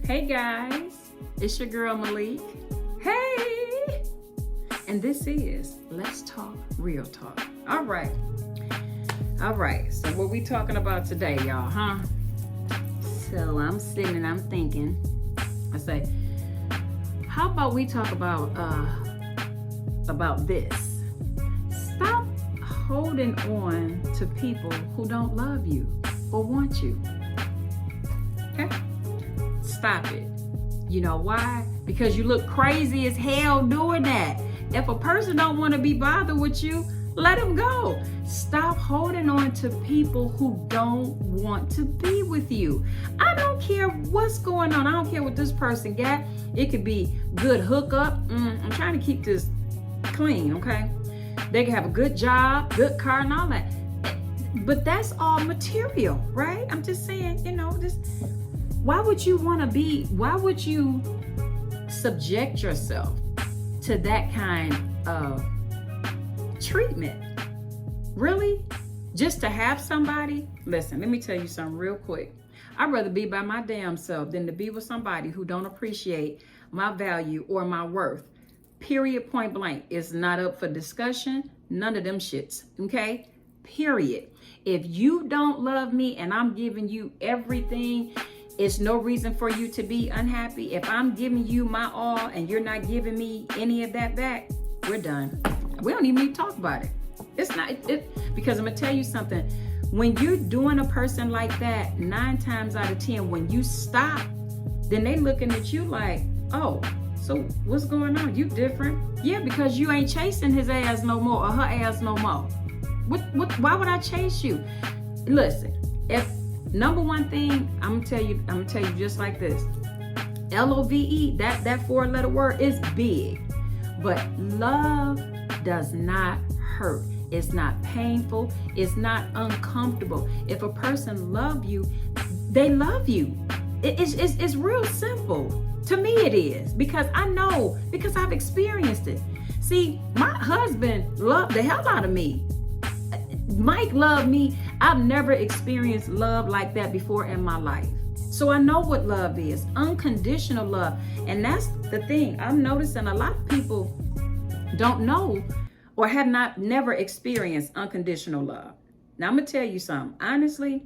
Hey guys, it's your girl Malik. Hey! And this is Let's Talk Real Talk. All right. So what we talking about today, y'all, huh? So I'm sitting and I'm thinking, I say, how about we talk about this? Stop holding on to people who don't love you or want you. Okay? Stop it. You know why? Because you look crazy as hell doing that. If a person don't want to be bothered with you, let them go. Stop holding on to people who don't want to be with you. I don't care what's going on. I don't care what this person got. It could be good hookup. I'm trying to keep this clean, okay? They can have a good job, good car, and all that. But that's all material, right? I'm just saying, why would you subject yourself to that kind of treatment? Really? Just to have somebody? Listen, let me tell you something real quick. I'd rather be by my damn self than to be with somebody who don't appreciate my value or my worth. Period, point blank. It's not up for discussion. None of them shits, okay? Period. If you don't love me and I'm giving you everything, it's no reason for you to be unhappy. If I'm giving you my all and you're not giving me any of that back, we're done. We don't even need to talk about it. It's not, because I'm gonna tell you something. When you're doing a person like that, 9 times out of 10, when you stop, then they looking at you like, oh, so what's going on? You different? Yeah, because you ain't chasing his ass no more or her ass no more. Why would I chase you? Listen, if number one thing, I'm gonna tell you just like this. LOVE, that 4-letter word is big. But love does not hurt. It's not painful. It's not uncomfortable. If a person love you, they love you. It's real simple. To me it is. Because I know, because I've experienced it. See, my husband loved the hell out of me. Mike loved me. I've never experienced love like that before in my life. So I know what love is, unconditional love. And that's the thing. I'm noticing a lot of people don't know or have never experienced unconditional love. Now I'm gonna tell you something. Honestly,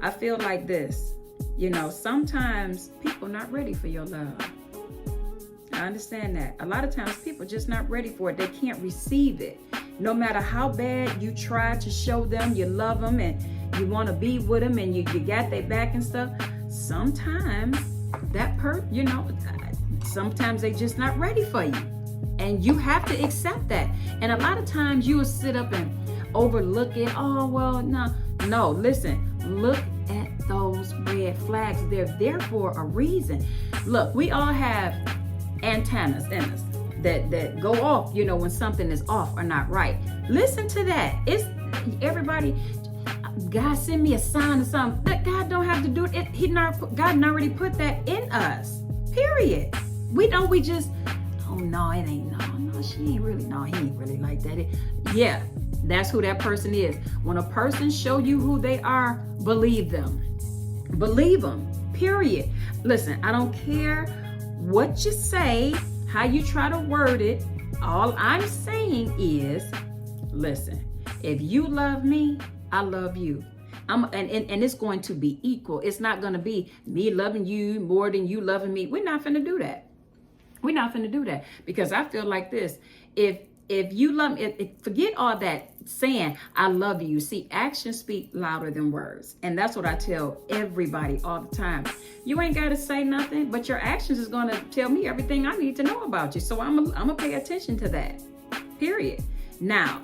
I feel like this. Sometimes people not ready for your love. I understand that. A lot of times people just not ready for it. They can't receive it. No matter how bad you try to show them you love them and you want to be with them and you got their back and stuff, sometimes sometimes they just not ready for you. And you have to accept that. And a lot of times you will sit up and overlook it. Oh, well, no, listen, look at those red flags. They're there for a reason. Look, we all have antennas in us that go off, when something is off or not right. Listen to that. It's everybody. God send me a sign or something. That God don't have to do it. God already put that in us. Period. We just, oh no, it ain't no, she ain't really, no, he ain't really like that. Yeah, that's who that person is. When a person show you who they are, believe them. Believe them. Period. Listen, I don't care what you say, how you try to word it. All I'm saying is, listen, if you love me, I love you. And it's going to be equal. It's not going to be me loving you more than you loving me. We're not finna do that. We're not finna do that. Because I feel like this. If you love me, forget all that saying, I love you. See, actions speak louder than words. And that's what I tell everybody all the time. You ain't got to say nothing, but your actions is going to tell me everything I need to know about you. So I'm going to pay attention to that. Period. Now,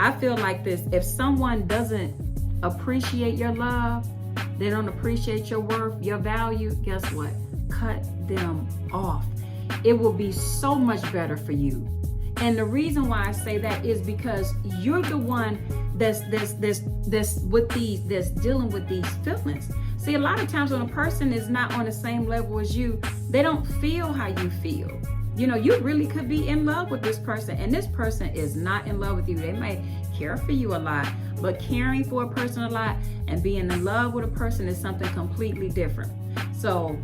I feel like this. If someone doesn't appreciate your love, they don't appreciate your worth, your value, guess what? Cut them off. It will be so much better for you. And the reason why I say that is because you're the one that's dealing with these feelings. See, a lot of times when a person is not on the same level as you, they don't feel how you feel. You really could be in love with this person and this person is not in love with you. They may care for you a lot, But caring for a person a lot and being in love with a person is something completely different. So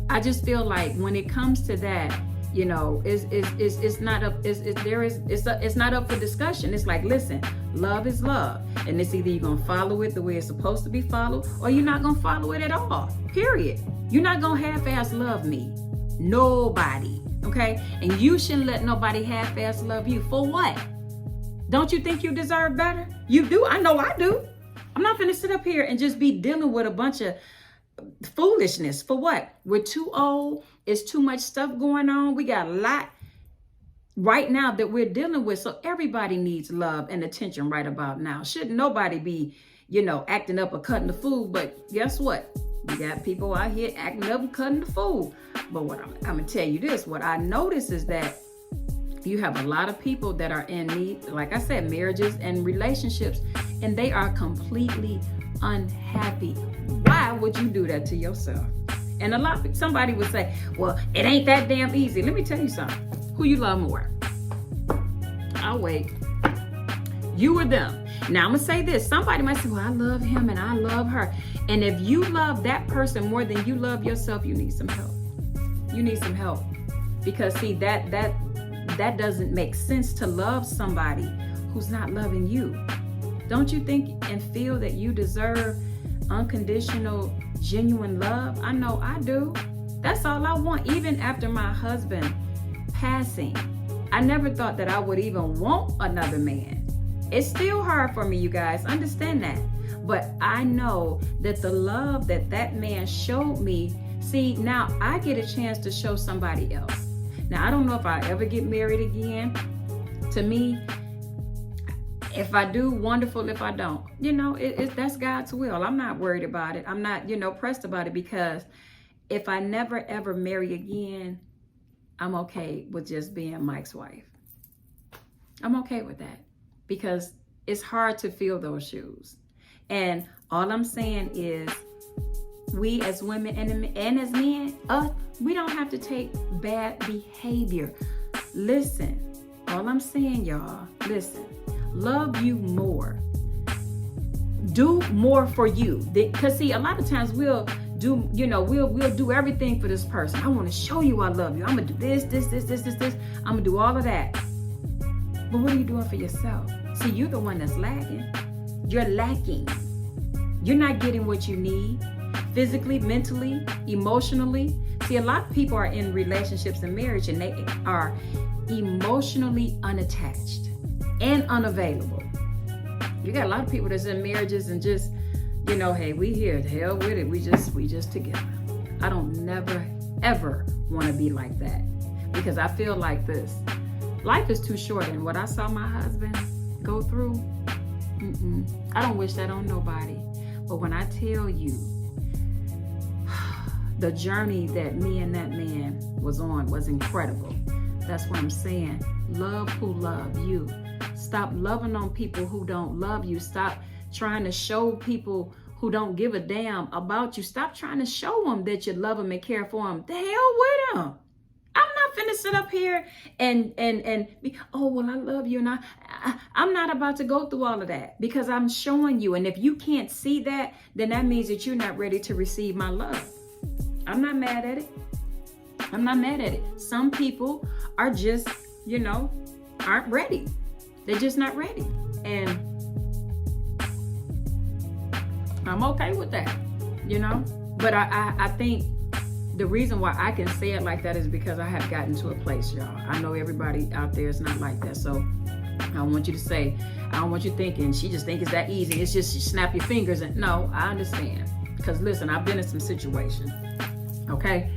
I just feel like when it comes to that, you know, it's not up. It's not up for discussion. It's like, listen, love is love, and it's either you're gonna follow it the way it's supposed to be followed, or you're not gonna follow it at all. Period. You're not gonna half-ass love me. Nobody. Okay? And you shouldn't let nobody half-ass love you. For what? Don't you think you deserve better? You do. I know I do. I'm not gonna sit up here and just be dealing with a bunch of foolishness. For what? We're too old. It's too much stuff going on. We got a lot right now that we're dealing with. So everybody needs love and attention right about now. Shouldn't nobody be, you know, acting up or cutting the food. But guess what? We got people out here acting up and cutting the food. But what I'm going to tell you this, what I notice is that you have a lot of people that are in need, like I said, marriages and relationships, and they are completely unhappy. Why would you do that to yourself? And somebody would say, well, it ain't that damn easy. Let me tell you something. Who you love more? I'll wait. You or them? Now I'm gonna say this. Somebody might say, well, I love him and I love her. And if you love that person more than you love yourself, you need some help. You need some help. Because see, that doesn't make sense to love somebody who's not loving you. Don't you think and feel that you deserve unconditional, genuine love? I know I do. That's all I want. Even after my husband passing, I never thought that I would even want another man. It's still hard for me, you guys. Understand that. But I know that the love that that man showed me, see, now I get a chance to show somebody else. Now, I don't know if I ever get married again. To me, if I do, wonderful. If I don't, you know, that's God's will. I'm not worried about it. I'm not, you know, pressed about it, because if I never ever marry again, I'm okay with just being Mike's wife. I'm okay with that, because it's hard to fill those shoes. And all I'm saying is, we as women and as men, we don't have to take bad behavior. Listen, all I'm saying, y'all, listen. Love you more. Do more for you. Because see, a lot of times we'll do, you know, we'll do everything for this person. I want to show you I love you. I'm gonna do this. I'm gonna do all of that. But what are you doing for yourself? See, you're the one that's lagging. You're lacking. You're not getting what you need physically, mentally, emotionally. See, a lot of people are in relationships and marriage, and they are emotionally unattached and unavailable. You got a lot of people that's in marriages and just, you know, hey, we here, the hell with it. We just together. I don't never, ever want to be like that, because I feel like this. Life is too short, and what I saw my husband go through, I don't wish that on nobody. But when I tell you, the journey that me and that man was on was incredible. That's what I'm saying. Love who love you. Stop loving on people who don't love you. Stop trying to show people who don't give a damn about you. Stop trying to show them that you love them and care for them. The hell with them. I'm not finna sit up here and be, oh, well, I love you. And I'm not about to go through all of that, because I'm showing you. And if you can't see that, then that means that you're not ready to receive my love. I'm not mad at it. I'm not mad at it. Some people are just, you know, aren't ready. They're just not ready. And I'm okay with that, you know? But I think the reason why I can say it like that is because I have gotten to a place, y'all. I know everybody out there is not like that. So I don't want you to say, I don't want you thinking, she just think it's that easy. It's just you snap your fingers. And no, I understand. Because listen, I've been in some situations, okay?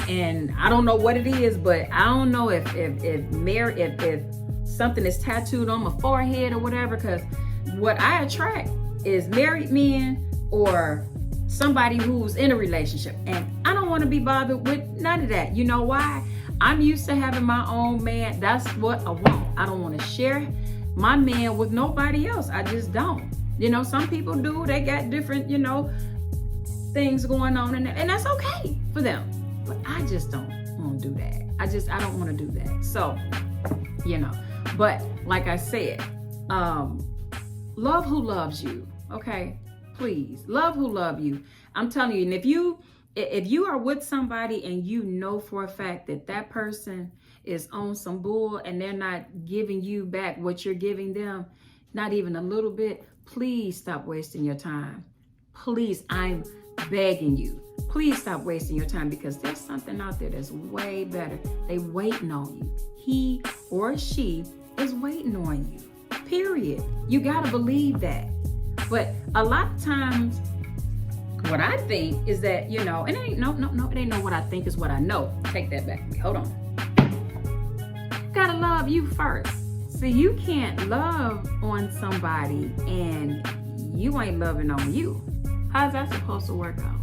And I don't know what it is, but I don't know if something is tattooed on my forehead or whatever, because what I attract is married men or somebody who's in a relationship. And I don't want to be bothered with none of that. You know why? I'm used to having my own man. That's what I want. I don't want to share my man with nobody else. I just don't. You know, some people do. They got different, you know, things going on, and that's okay for them. But I just don't want to do that. I don't want to do that. So, you know, but like I said, love who loves you, okay? Please, love who love you. I'm telling you, and if you are with somebody and you know for a fact that that person is on some bull and they're not giving you back what you're giving them, not even a little bit, please stop wasting your time. Please, I'm begging you. Please stop wasting your time, because there's something out there that's way better. They waiting on you. He or she is waiting on you. Period. You gotta believe that. But a lot of times, what I think is that, it ain't it ain't no what I think is what I know. Take that back. Hold on. Gotta love you first. See, you can't love on somebody and you ain't loving on you. How's that supposed to work out?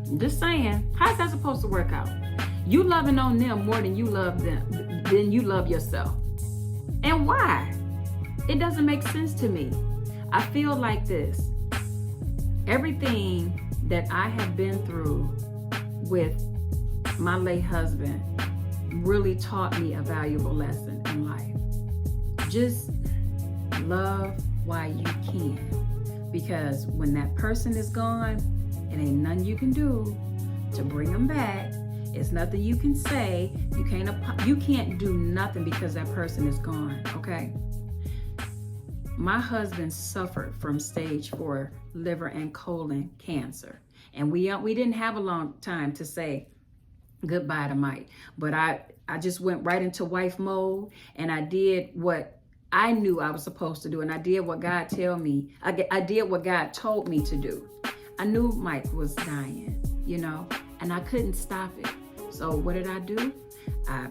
I'm just saying, how's that supposed to work out? You loving on them more than you love them, than you love yourself. And why? It doesn't make sense to me. I feel like this. Everything that I have been through with my late husband really taught me a valuable lesson in life. Just love while you can. Because when that person is gone, it ain't nothing you can do to bring them back. It's nothing you can say. You can't do nothing because that person is gone, okay? My husband suffered from stage 4 liver and colon cancer. And we didn't have a long time to say goodbye to Mike. But I just went right into wife mode, and I did what I knew I was supposed to do, and I did what God told me. I did what God told me to do. I knew Mike was dying, and I couldn't stop it. So what did I do? I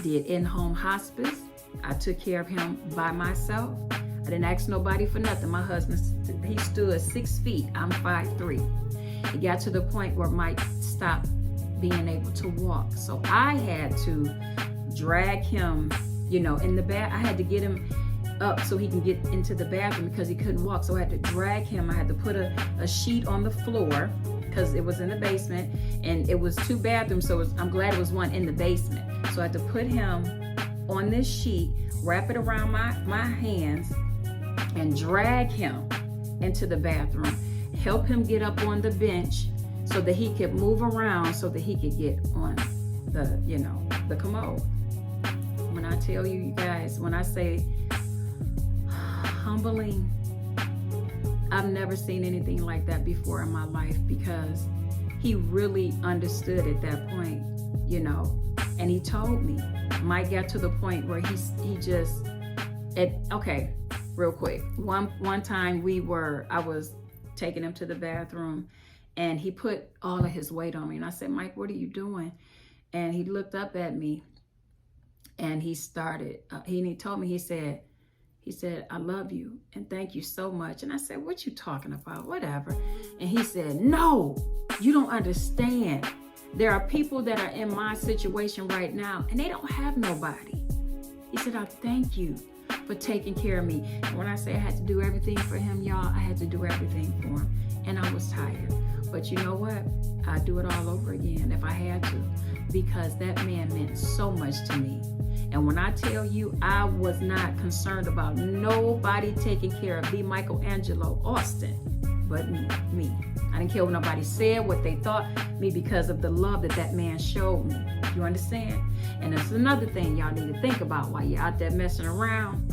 did in-home hospice. I took care of him by myself. I didn't ask nobody for nothing. My husband, he stood 6 feet. I'm 5'3". It got to the point where Mike stopped being able to walk. So I had to drag him, in the bath. I had to get him up so he can get into the bathroom because he couldn't walk. So I had to drag him. I had to put a sheet on the floor because it was in the basement, and it was 2 bathrooms. So I'm glad it was one in the basement. So I had to put him on this sheet, wrap it around my hands, and drag him into the bathroom, help him get up on the bench so that he could move around so that he could get on the commode. When I tell you guys, when I say humbling, I've never seen anything like that before in my life, because he really understood at that point, and he told me. Mike got to the point where okay, real quick. One time I was taking him to the bathroom, and he put all of his weight on me. And I said, Mike, what are you doing? And he looked up at me, and he started, he told me, he said, I love you and thank you so much. And I said, what you talking about? Whatever. And he said, no, you don't understand. There are people that are in my situation right now, and they don't have nobody. He said, I thank you for taking care of me. And when I say I had to do everything for him, y'all, I had to do everything for him. And I was tired. But you know what? I'd do it all over again if I had to, because that man meant so much to me. And when I tell you, I was not concerned about nobody taking care of the Michelangelo Austin but me. I didn't care what nobody said, what they thought, me, because of the love that man showed me. You understand? And that's another thing y'all need to think about while you're out there messing around.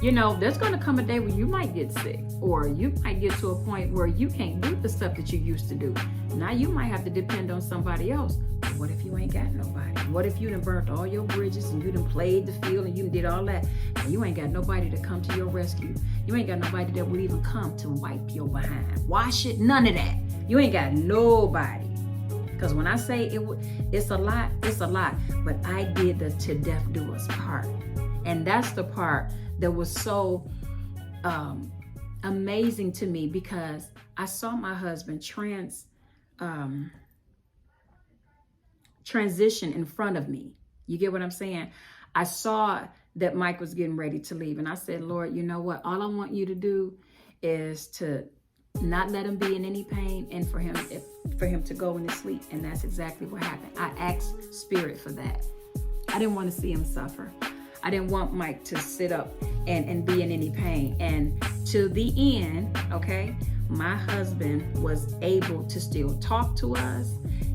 There's going to come a day where you might get sick, or you might get to a point where you can't do the stuff that you used to do. Now you might have to depend on somebody else. But what if you ain't got nobody? What if you done burnt all your bridges and you done played the field and you did all that, and you ain't got nobody to come to your rescue? You ain't got nobody that would even come to wipe your behind, wash it, none of that. You ain't got nobody. Because when I say it's a lot, it's a lot. But I did the to death do us part. And that's the part that was so amazing to me, because I saw my husband transition in front of me. You get what I'm saying? I saw that Mike was getting ready to leave, and I said, Lord, you know what? All I want you to do is to not let him be in any pain, and for him to go into sleep. And that's exactly what happened. I asked Spirit for that. I didn't want to see him suffer. I didn't want Mike to sit up and be in any pain. And to the end, okay, my husband was able to still talk to us.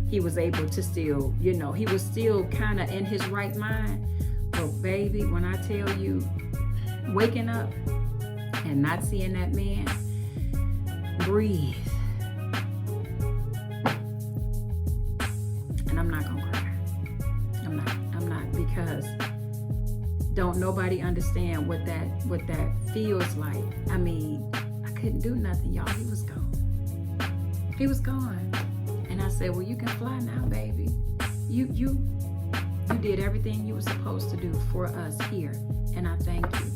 He was able to still, you know, he was still kind of in his right mind. But baby, when I tell you, waking up and not seeing that man, breathe. And I'm not gonna cry. I'm not, because don't nobody understand what that feels like. I mean, I couldn't do nothing, y'all. He was gone. He was gone. And I said, well, you can fly now, baby. You did everything you were supposed to do for us here. And I thank you.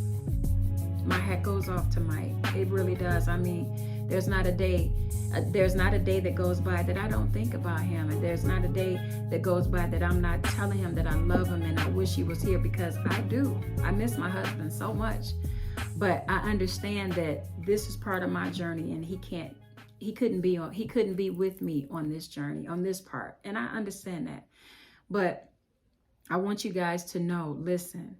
My hat goes off to Mike. It really does. I mean, there's not a day that goes by that I don't think about him. And there's not a day that goes by that I'm not telling him that I love him and I wish he was here, because I do. I miss my husband so much. But I understand that this is part of my journey, and he couldn't be with me on this journey, on this part. And I understand that. But I want you guys to know, listen,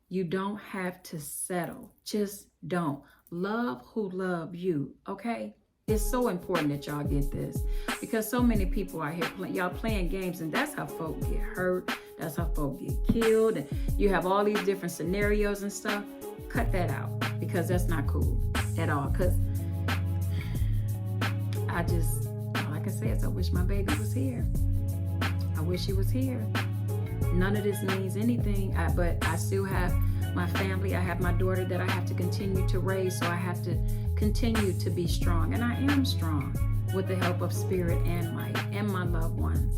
you don't have to settle. Just don't. Love who love you, okay? It's so important that y'all get this, because so many people out here y'all playing games, and that's how folk get hurt. That's how folk get killed. And you have all these different scenarios and stuff. Cut that out, because that's not cool at all. Because all I can say is I wish my baby was here. I wish he was here. None of this means anything, but I still have my family. I have my daughter that I have to continue to raise, so I have to continue to be strong. And I am strong with the help of Spirit and Might and my loved ones.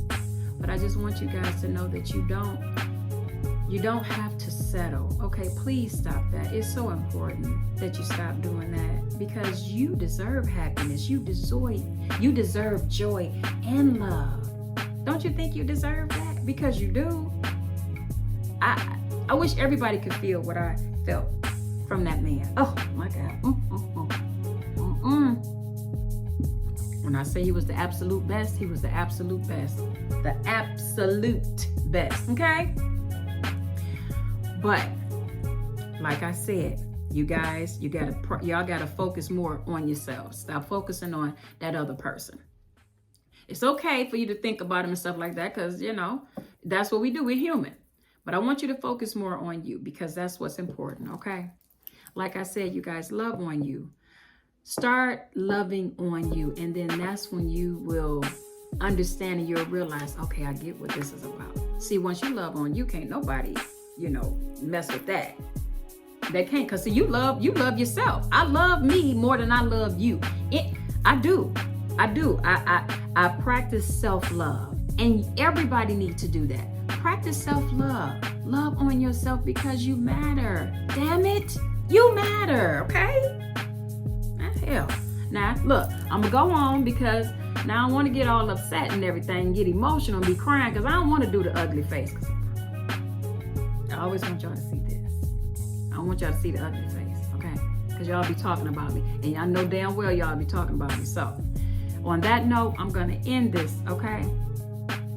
But I just want you guys to know that you don't have to settle. Okay, please stop that. It's so important that you stop doing that, because you deserve happiness. You deserve joy and love. Don't you think you deserve that? Because you do. I wish everybody could feel what I felt from that man. Oh my God. When I say he was the absolute best, he was the absolute best. The absolute best. Okay? But like I said, you guys, y'all gotta focus more on yourselves. Stop focusing on that other person. It's okay for you to think about him and stuff like that, because, you know, that's what we do. We're human. But I want you to focus more on you, because that's what's important, okay? Like I said, you guys, love on you. Start loving on you, and then that's when you will understand and you'll realize, okay, I get what this is about. See, once you love on you, can't nobody, you know, mess with that. They can't, because see, you love yourself. I love me more than I love you. I do. I practice self-love, and everybody needs to do that. Practice self-love. Love on yourself, because you matter. Damn it, you matter, okay? Hell. Now, look, I'm gonna go on, because now I want to get all upset and everything, get emotional and be crying, because I don't want to do the ugly face. I always want y'all to see this. I don't want y'all to see the ugly face, okay? Because y'all be talking about me, and I know damn well y'all be talking about me. So, on that note, I'm gonna end this, okay?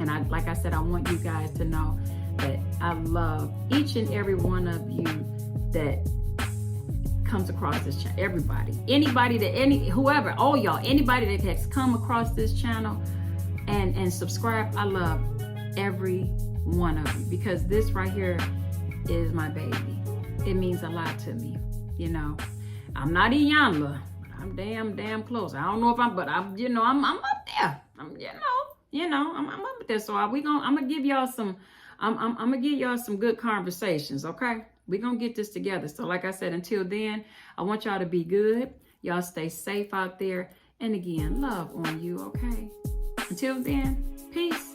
And like I said, I want you guys to know that I love each and every one of you that comes across this channel. Everybody, whoever, all y'all, anybody that has come across this channel and subscribe, I love every one of you, because this right here is my baby. It means a lot to me. You know, I'm not Iyanla, but I'm damn close. I don't know if I'm up there. I'm up there. So I'm gonna give y'all some. I'm gonna give y'all some good conversations. Okay, we're gonna get this together. So like I said, until then, I want y'all to be good. Y'all stay safe out there. And again, love on you. Okay. Until then, peace.